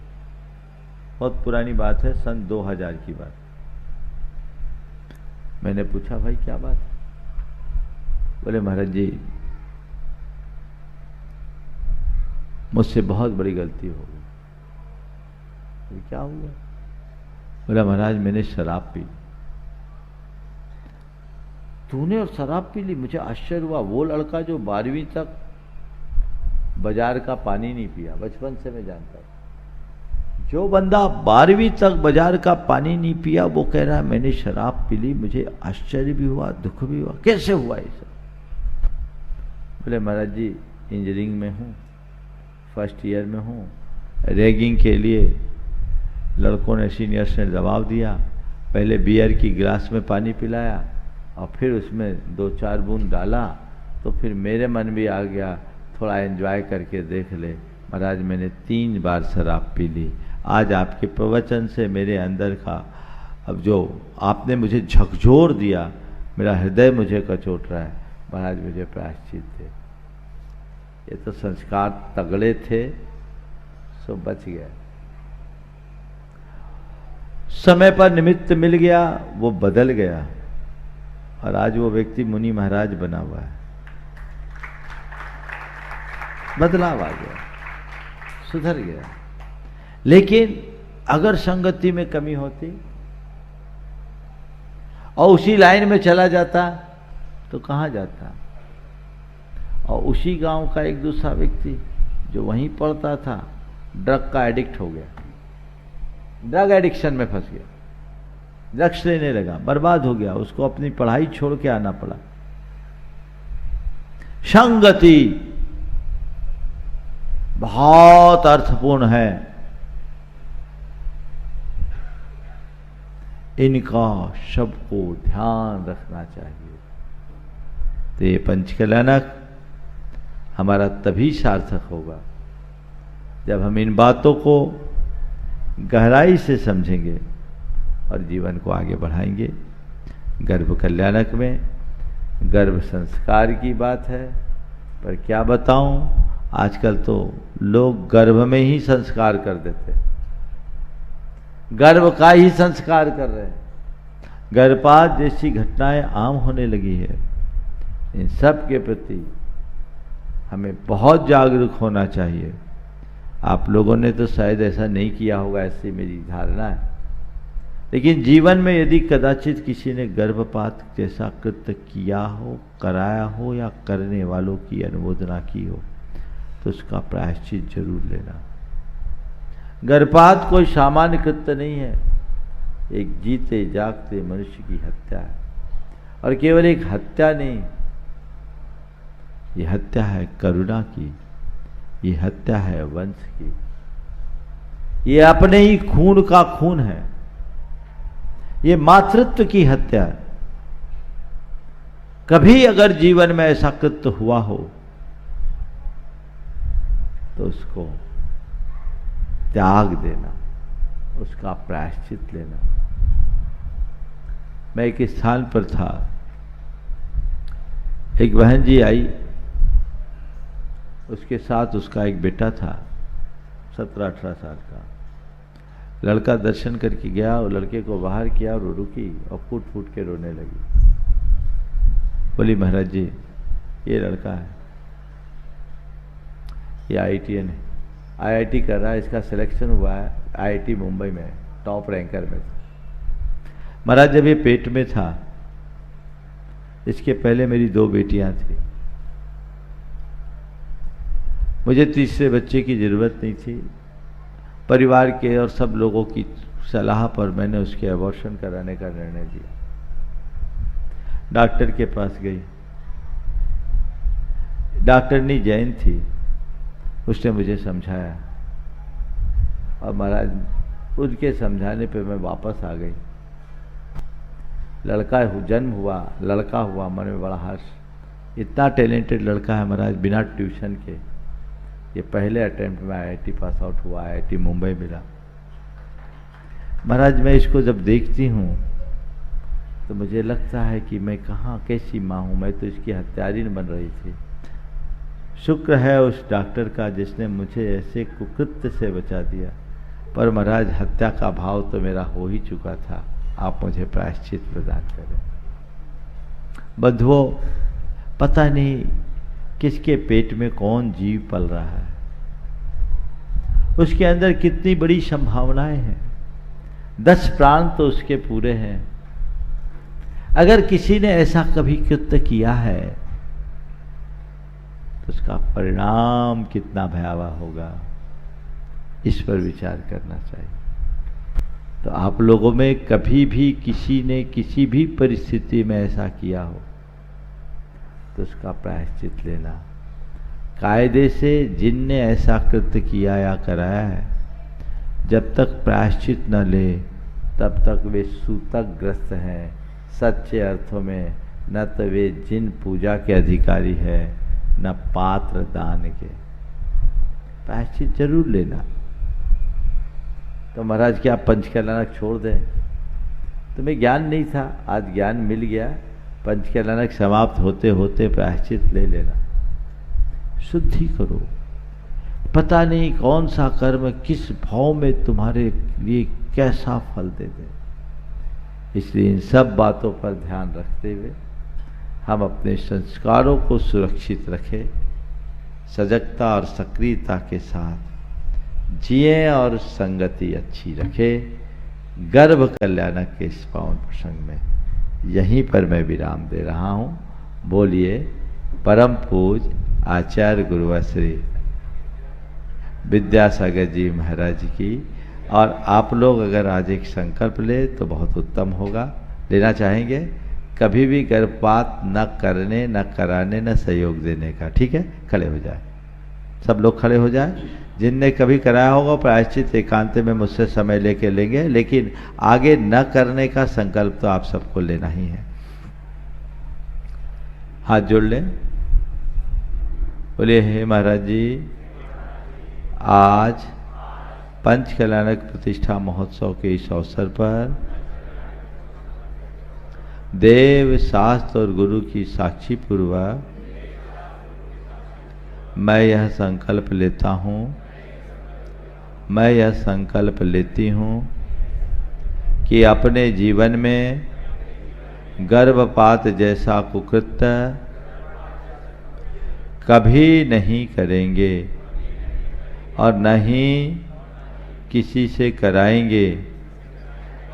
बहुत पुरानी बात है, सन 2000 की बात। मैंने पूछा, भाई क्या बात है? बोले, महाराज जी मुझसे बहुत बड़ी गलती हो गई। बोले, क्या हुआ? बोला, महाराज मैंने शराब पी। तूने और शराब पी ली? मुझे आश्चर्य हुआ। वो लड़का जो 12वीं तक बाजार का पानी नहीं पिया, बचपन से मैं जानता हूं, जो बंदा 12वीं तक बाजार का पानी नहीं पिया, वो कह रहा है मैंने शराब पी ली। मुझे आश्चर्य भी हुआ, दुख भी हुआ, कैसे हुआ ये सब? बोले, महाराज जी इंजीनियरिंग में हूँ, फर्स्ट ईयर में हूँ, रैगिंग के लिए लड़कों ने, सीनियर्स ने दबाव दिया। पहले बियर की गिलास में पानी पिलाया और फिर उसमें 2-4 बूंद डाला, तो फिर मेरे मन भी आ गया थोड़ा एंजॉय करके देख ले। महाराज मैंने 3 बार शराब पी ली। आज आपके प्रवचन से मेरे अंदर का, अब जो आपने मुझे झकझोर दिया, मेरा हृदय मुझे कचोट रहा है। महाराज मुझे प्रायश्चित दे। ये तो संस्कार तगड़े थे, सो बच गया। समय पर निमित्त मिल गया, वो बदल गया और आज वो व्यक्ति मुनि महाराज बना हुआ है। बदलाव आ गया, सुधर गया। लेकिन अगर संगति में कमी होती और उसी लाइन में चला जाता तो कहाँ जाता? और उसी गांव का एक दूसरा व्यक्ति जो वहीं पढ़ता था, ड्रग का एडिक्ट हो गया, ड्रग एडिक्शन में फंस गया, ड्रग्स लेने लगा, बर्बाद हो गया, उसको अपनी पढ़ाई छोड़ के आना पड़ा। संगति बहुत अर्थपूर्ण है। इनका सबको ध्यान रखना चाहिए। तो ये पंचकल्याणक हमारा तभी सार्थक होगा जब हम इन बातों को गहराई से समझेंगे और जीवन को आगे बढ़ाएंगे। गर्भ कल्याणक में गर्भ संस्कार की बात है, पर क्या बताऊं, आजकल तो लोग गर्भ में ही संस्कार कर देते हैं, गर्भ का ही संस्कार कर रहे हैं। गर्भपात जैसी घटनाएं आम होने लगी है। इन सब के प्रति हमें बहुत जागरूक होना चाहिए। आप लोगों ने तो शायद ऐसा नहीं किया होगा, ऐसी मेरी धारणा है, लेकिन जीवन में यदि कदाचित किसी ने गर्भपात जैसा कृत्य किया हो, कराया हो या करने वालों की अनुमोदना की हो, तो उसका प्रायश्चित जरूर लेना। गर्भपात कोई सामान्य कृत्य नहीं है, एक जीते जागते मनुष्य की हत्या है। और केवल एक हत्या नहीं, ये हत्या है करुणा की, ये हत्या है वंश की, ये अपने ही खून का खून है, ये मातृत्व की हत्या है। कभी अगर जीवन में ऐसा कृत्य हुआ हो तो उसको त्याग देना, उसका प्रायश्चित लेना। मैं एक स्थान पर था, एक बहन जी आई, उसके साथ उसका एक बेटा था 17-18 साल का। लड़का दर्शन करके गया और लड़के को बाहर किया और वो रुकी और फूट फूट के रोने लगी। बोली, महाराज जी ये लड़का है, ये IITN है, IIT कर रहा है, इसका सिलेक्शन हुआ है IIT मुंबई में, टॉप रैंकर में। महाराज जब ये पेट में था, इसके पहले मेरी 2 बेटियां थी। मुझे तीसरे बच्चे की ज़रूरत नहीं थी। परिवार के और सब लोगों की सलाह पर मैंने उसके अबॉर्शन कराने का निर्णय लिया। डॉक्टर के पास गई, डॉक्टरनी जैन थी, उसने मुझे समझाया और महाराज उनके समझाने पे मैं वापस आ गई। लड़का जन्म हुआ, लड़का हुआ, मन में बड़ा हर्ष। इतना टैलेंटेड लड़का है महाराज, बिना ट्यूशन के। ये पहले अटेम्प्ट में IIT पास आउट हुआ, IIT मुंबई मिला। महाराज मैं इसको जब देखती हूँ तो मुझे लगता है कि मैं कहाँ कैसी माँ हूँ, मैं तो इसकी हत्यारिन बन रही थी। शुक्र है उस डॉक्टर का जिसने मुझे ऐसे कुकृत्य से बचा दिया। पर महाराज हत्या का भाव तो मेरा हो ही चुका था, आप मुझे प्रायश्चित प्रदान करें। बंधुओं, पता नहीं किसके पेट में कौन जीव पल रहा है, उसके अंदर कितनी बड़ी संभावनाएं हैं। 10 प्राण तो उसके पूरे हैं। अगर किसी ने ऐसा कभी कृत्य किया है तो उसका परिणाम कितना भयावह होगा, इस पर विचार करना चाहिए। तो आप लोगों में कभी भी किसी ने किसी भी परिस्थिति में ऐसा किया हो तो उसका प्रायश्चित लेना। कायदे से जिनने ऐसा कृत्य किया या कराया है, जब तक प्रायश्चित न ले तब तक वे सूतकग्रस्त हैं। सच्चे अर्थों में न तो वे जिन पूजा के अधिकारी है, न पात्र दान के। प्रायश्चित जरूर लेना। तो महाराज क्या पंचकल्याणक छोड़ दें? तुम्हें ज्ञान नहीं था, आज ज्ञान मिल गया। पंचकल्याणक समाप्त होते होते प्रायश्चित ले लेना, शुद्धि करो। पता नहीं कौन सा कर्म किस भाव में तुम्हारे लिए कैसा फल दे दे। इसलिए इन सब बातों पर ध्यान रखते हुए हम अपने संस्कारों को सुरक्षित रखें, सजगता और सक्रियता के साथ जिए और संगति अच्छी रखें। गर्भ कल्याणक के इस पावन प्रसंग में यहीं पर मैं विराम दे रहा हूँ। बोलिए परम पूज आचार्य गुरुवर श्री विद्यासागर जी महाराज की। और आप लोग अगर आज एक संकल्प ले तो बहुत उत्तम होगा। लेना चाहेंगे? कभी भी गर्भपात न करने, न कराने, न सहयोग देने का। ठीक है, खड़े हो जाए, सब लोग खड़े हो जाए। जिनने कभी कराया होगा प्रायश्चित एकांत में मुझसे समय लेके लेंगे, लेकिन आगे न करने का संकल्प तो आप सबको लेना ही है। हाथ जोड़ लें, बोलिए हे महाराज जी, आज पंचकल्याणक प्रतिष्ठा महोत्सव के इस अवसर पर देव शास्त्र और गुरु की साक्षी पूर्वक मैं यह संकल्प लेता हूँ, मैं यह संकल्प लेती हूँ कि अपने जीवन में गर्भपात जैसा कुकृत्य कभी नहीं करेंगे और न ही किसी से कराएंगे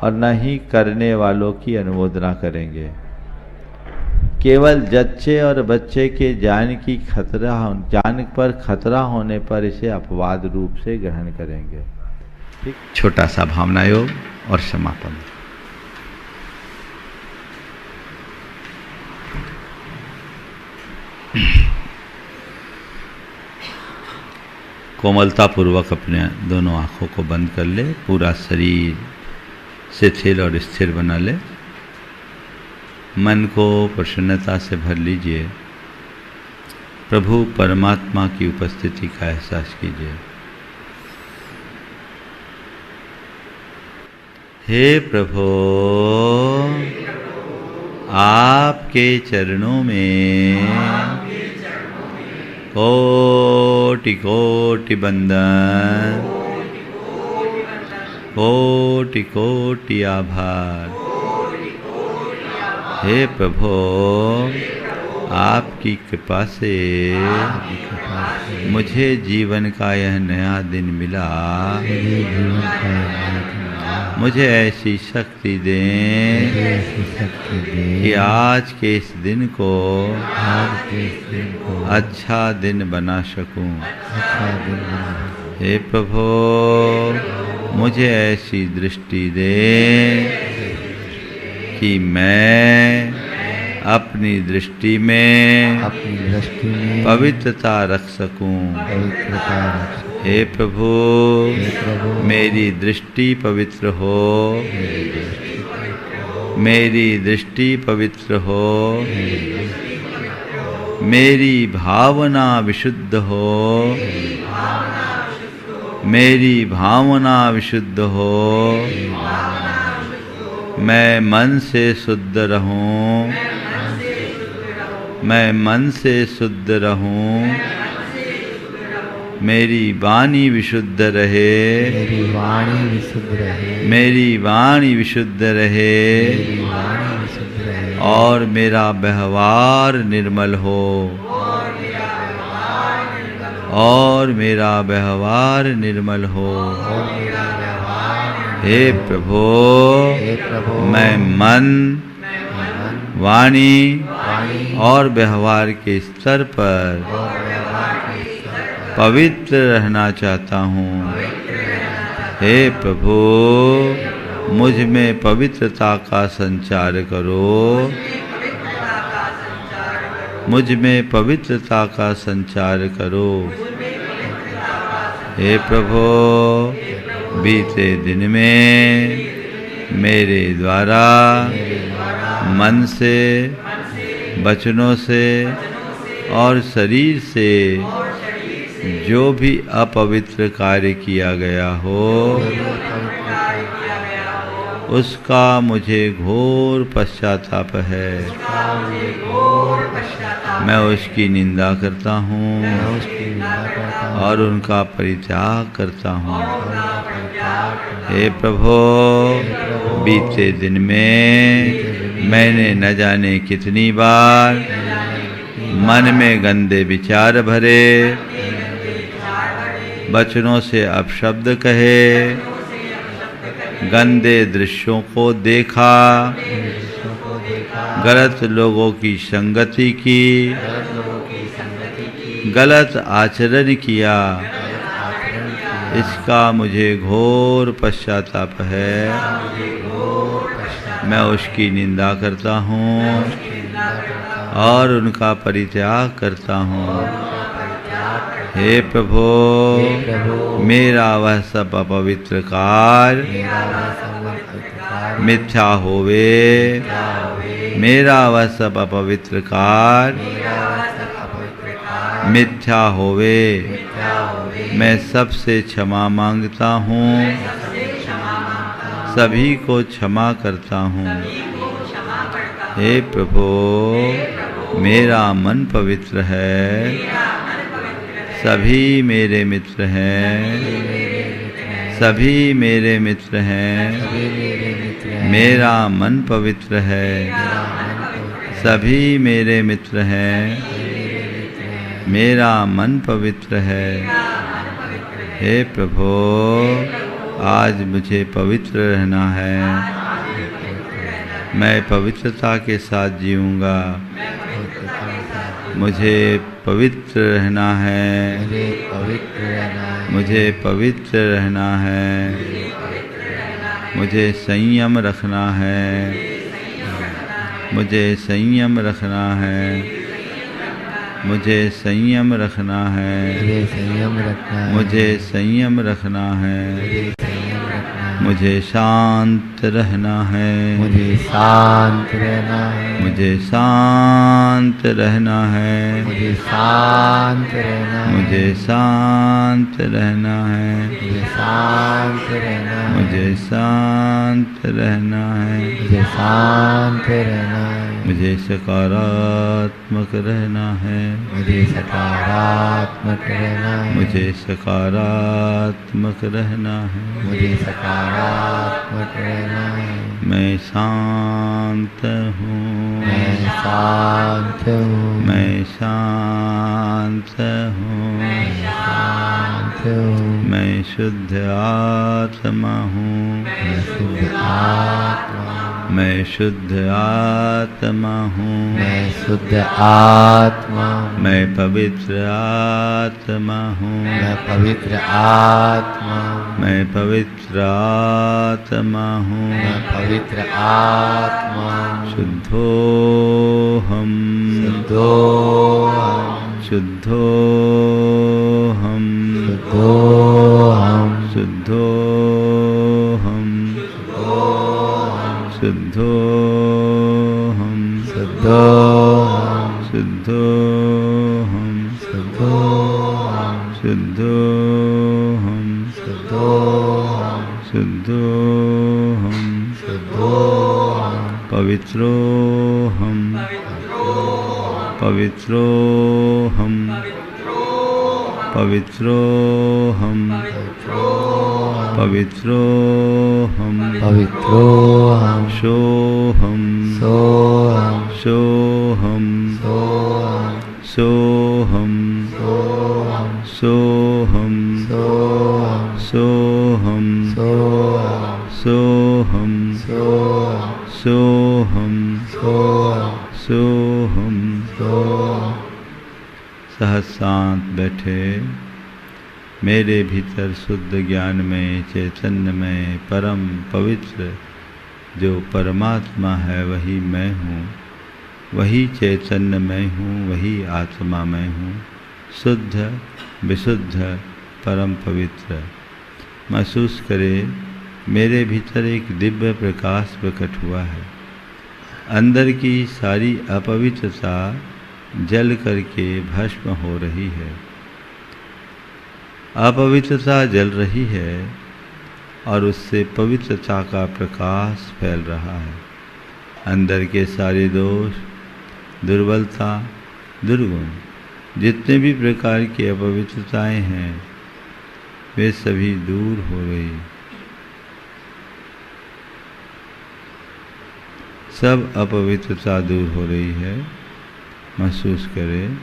और न ही करने वालों की अनुमोदना करेंगे। केवल जच्चे और बच्चे के जान पर खतरा होने पर इसे अपवाद रूप से ग्रहण करेंगे। ठीक, छोटा सा भावना योग और समापन। कोमलता पूर्वक अपने दोनों आँखों को बंद कर ले, पूरा शरीर शिथिल और स्थिर बना ले, मन को प्रसन्नता से भर लीजिए, प्रभु परमात्मा की उपस्थिति का एहसास कीजिए। हे प्रभु, आपके चरणों में कोटि कोटि बंदन, कोटि कोटि आभार। हे प्रभु, आपकी कृपा से मुझे जीवन का यह नया दिन मिला। मुझे ऐसी शक्ति दें कि आज के इस दिन को अच्छा दिन बना सकूं। हे प्रभु, मुझे ऐसी दृष्टि दे कि मैं अपनी दृष्टि में पवित्रता रख सकूं। हे प्रभु, मेरी दृष्टि पवित्र हो, मेरी दृष्टि पवित्र हो, मेरी भावना विशुद्ध हो, मेरी भावना विशुद्ध हो, मैं मन से शुद्ध रहूं, मैं मन से शुद्ध रहूं, मेरी वाणी विशुद्ध रहे, मेरी वाणी विशुद्ध रहे, मेरी वाणी विशुद्ध रहे, मेरी वाणी विशुद्ध रहे, और मेरा व्यवहार निर्मल हो, और मेरा व्यवहार निर्मल हो। और मेरा व्यवहार हे प्रभु, हे प्रभु, मैं मन, मन, वाणी वाणी और व्यवहार के स्तर पर और व्यवहार के स्तर पर पवित्र रहना चाहता हूँ। हे प्रभु, मुझ में पवित्रता का संचार करो, मुझ में पवित्रता का संचार करो। हे प्रभु, बीते दिन में मेरे द्वारा मन से, वचनों से और शरीर से जो भी अपवित्र कार्य किया गया हो, उसका मुझे घोर पश्चाताप है। मैं उसकी निंदा करता हूँ और उनका परित्याग करता हूँ। हे प्रभु, बीते दिन में मैंने न जाने कितनी बार मन में गंदे विचार भरे, वचनों से अपशब्द कहे, गंदे दृश्यों को देखा, गलत लोगों की संगति की, गलत आचरण किया, इसका मुझे घोर पश्चाताप है। मैं उसकी निंदा करता हूँ और उनका परित्याग करता हूँ। हे प्रभु, मेरा वह सब अपवित्र कार्य मिथ्या होवे, मेरा वह सब अपवित्र कार्य मिथ्या होवे। मैं सबसे क्षमा मांगता हूँ, सभी को क्षमा करता हूँ। हे प्रभु, मेरा मन पवित्र है, सभी मेरे मित्र हैं, सभी मेरे मित्र हैं। मेरा मन पवित्र है, सभी मेरे मित्र हैं, मेरा मन पवित्र है। हे प्रभु, आज मुझे पवित्र रहना है, मैं पवित्रता के साथ जीऊँगा। मुझे पवित्र रहना है, मुझे पवित्र रहना है, मुझे संयम रखना है, मुझे संयम रखना है, मुझे संयम रखना है, मुझे संयम रखना है, मुझे शांत रहना है, मुझे शांत रहना है, मुझे शांत रहना है, मुझे शांत रहना है, मुझे शांत रहना है, मुझे शांत रहना है, मुझे शांत रहना है, मुझे शांत रहना है, मुझे सकारात्मक रहना है, मुझे सकारात्मक रहना है, मुझे सकारात्मक रहना है, मुझे सकारात्मक रहना है। मैं शांत हूँ, मैं शांत हूँ, मैं शांत हूँ, मैं शांत हूँ। मैं शुद्ध आत्मा हूँ। मैं शुद्ध आत्मा हूँ। मैं शुद्ध आत्मा हूँ। मैं शुद्ध आत्मा हूँ। मैं पवित्र आत्मा हूँ। मैं पवित्र आत्मा हूँ। मैं पवित्र आत्मा हूँ। मैं पवित्र आत्मा हूँ। शुद्धोहम शुद्धोहम शुद्धोहम शुद्धोहम शुद्धोहम शुद्धोहम शुद्धोहम शुद्धोहम शुद्धोहम शुद्धोहम शुद्धोहम शुद्धोहम शुद्धोहम पवित्रोहम पवित्रोहम पवित्रोहम पवित्रोहम पवित्रोहम सोहम सोहम सोहम सोहम सोहम सोहम सोहम सोहम सोहम सोहम सोहम सोहम सोहम सोहम सहसांत बैठे। मेरे भीतर शुद्ध ज्ञान में, चैतन्य में, परम पवित्र जो परमात्मा है वही मैं हूँ। वही चैतन्य मैं हूँ, वही आत्मा मैं हूँ। शुद्ध विशुद्ध परम पवित्र महसूस करे। मेरे भीतर एक दिव्य प्रकाश प्रकट हुआ है। अंदर की सारी अपवित्रता जल करके भस्म हो रही है। अपवित्रता जल रही है और उससे पवित्रता का प्रकाश फैल रहा है। अंदर के सारे दोष, दुर्बलता, दुर्गुण, जितने भी प्रकार की अपवित्रताएं हैं वे सभी दूर हो रही। सब अपवित्रता दूर हो रही है। महसूस करें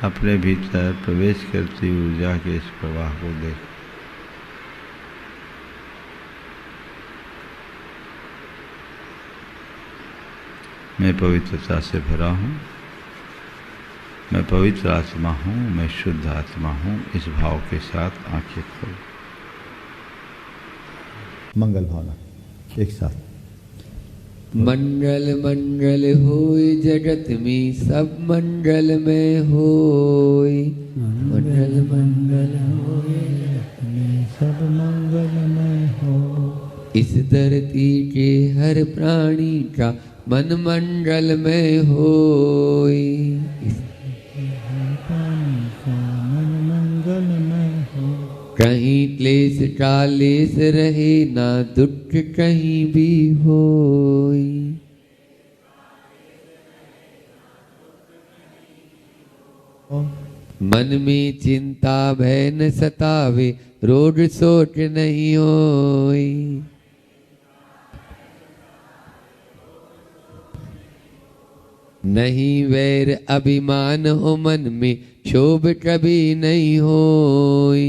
अपने भीतर प्रवेश करती ऊर्जा के इस प्रवाह को देख। मैं पवित्रता से भरा हूँ। मैं पवित्र आत्मा हूँ। मैं शुद्ध आत्मा हूँ। इस भाव के साथ आंखें खोलो। मंगल भावना एक साथ। मंगल मंगल होय जगत में सब मंगल में होय। मंगल मंगल होय जगत में सब मंगल में हो। इस धरती के हर प्राणी का मन मंगल में होय। इस प्राणी का मन मंगल में हो। कहीं क्लेश कालेश रहे ना दुख कहीं भी होय। मन में चिंता भय न सतावे रोग शोक नहीं होय। नहीं वैर अभिमान हो मन में क्षोभ कभी नहीं होय।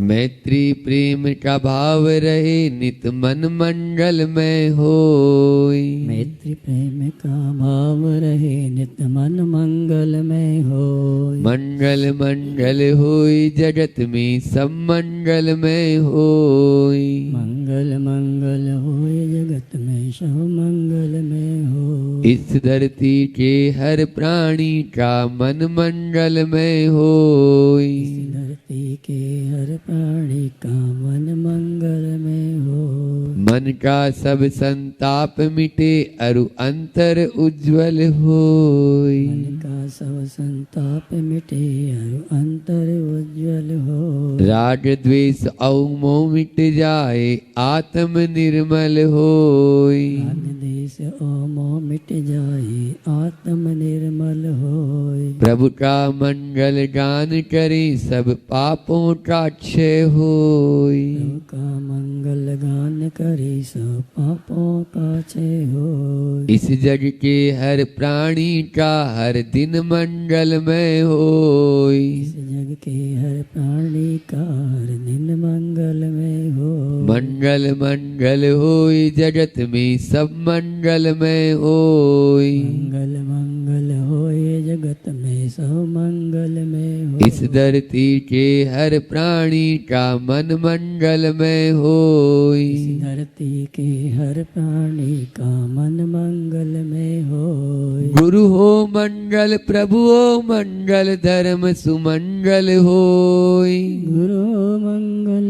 मैत्री प्रेम का भाव रहे नित मन मंगल में होय। मैत्री प्रेम का भाव रहे नित मन मंगल में होय। मंगल मंगल होय जगत में सब मंगल में होय। मंगल मंगल होय जगत में सब मंगल में होय। इस धरती के हर प्राणी का मन मंगल में होय। इस धरती के हर प्राणी का मन मंगल में होय। मन का सब संताप मिटे अरु अंतर उज्ज्वल होय। मन का सब संताप मिटे और अंतर उज्ज्वल होय। राग द्वेष और मोह मिट जाए आत्म निर्मल होय। राग देश और मोह मिट जाए आत्म निर्मल होय। प्रभु का मंगल गान करें सब पापों का क्षय होय। प्रभु का मंगल गान करे सब पापों का क्षय हो। इस जग के हर प्राणी का हर दिन मंगलमय होय। इस जग के हर प्राणी का हर दिन मंगलमय हो। मंगल मंगल होय जगत में सब मंगलमय होय। मंगल मंगल होए जगत में सब मंगलमय हो। इस धरती के हर प्राणी का मन मंगलमय होय। इस धरती के हर प्राणी का मन मंगलमय हो। गुरु हो मंगल प्रभु हो मंगल धर्म सुमंगल होय। गुरु मंगल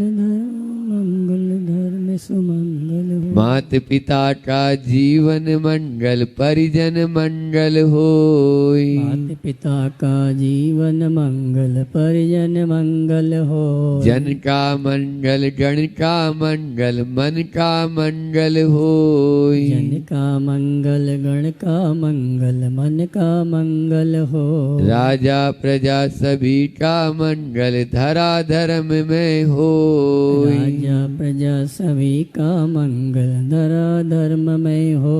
धर्म सुमंगल हो। मात पिता का जीवन मंगल परिजन मंगल होय। माता पिता का जीवन मंगल परिजन मंगल हो। जन का मंगल गण का मंगल मन का मंगल होय। जन का मंगल गण का मंगल मन का मंगल हो। राजा प्रजा सभी का मंगल धरा धर्म में होय। राजा प्रजा सभी का मंगल धरा धर्म में हो।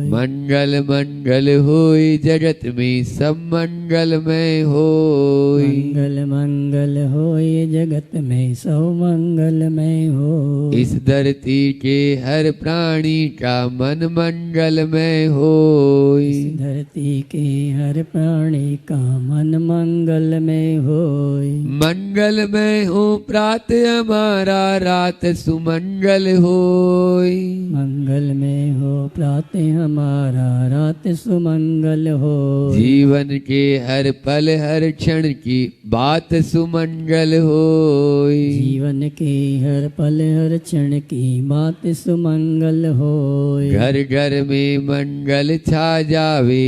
मंगल मंगल होय जगत में सब मंगलमय होय। मंगल मंगल होए जगत में सब मंगलमय हो। इस धरती के हर प्राणी का मन मंगलमय होय। इस धरती के हर प्राणी का मन मंगलमय होय। मंगलमय हो प्रात हमारा रात सुमंगल होय। मंगल में हो प्रातः हमारा रात सुमंगल हो। जीवन के हर पल हर क्षण की बात सुमंगल होय। जीवन के हर पल हर क्षण की बात सुमंगल हो। घर घर में मंगल छा जावे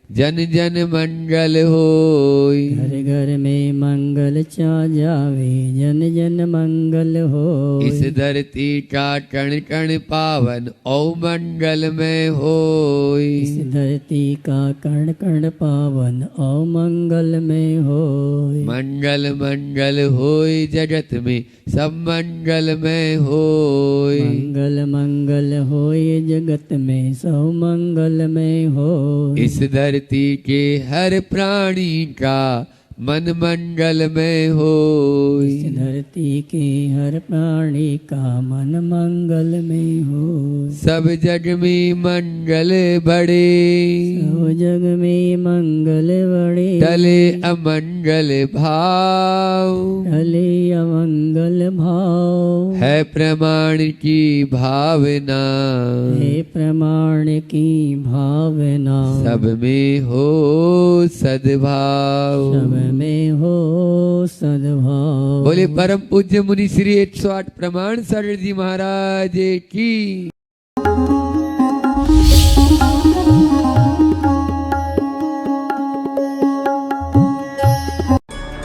जन जन मंगल होय। घर घर में मंगल छा जावे जन जन मंगल हो। इस धरती का कण कण पावन औ मंगलमय होय। इस धरती का कण कण पावन और मंगल में हो। मंगल मंगल होय जगत में सब मंगलमय होय। मंगल मंगल होए जगत में सब मंगल में हो। इस धरती के हर प्राणी का मन मंगलमय होय। इस धरती के हर प्राणी का मन मंगल में हो। सब जग में मंगल बड़े सब जग में मंगल बड़े। टले अमंगल भाव टले अमंगल भाव। है प्रमाण की भावना हे प्रमाण की भावना। सब में हो सद्भाव। सब में हो सद्भाव। बोले परम पूज्य मुनि श्री 108 प्रमाण सागर जी महाराज की।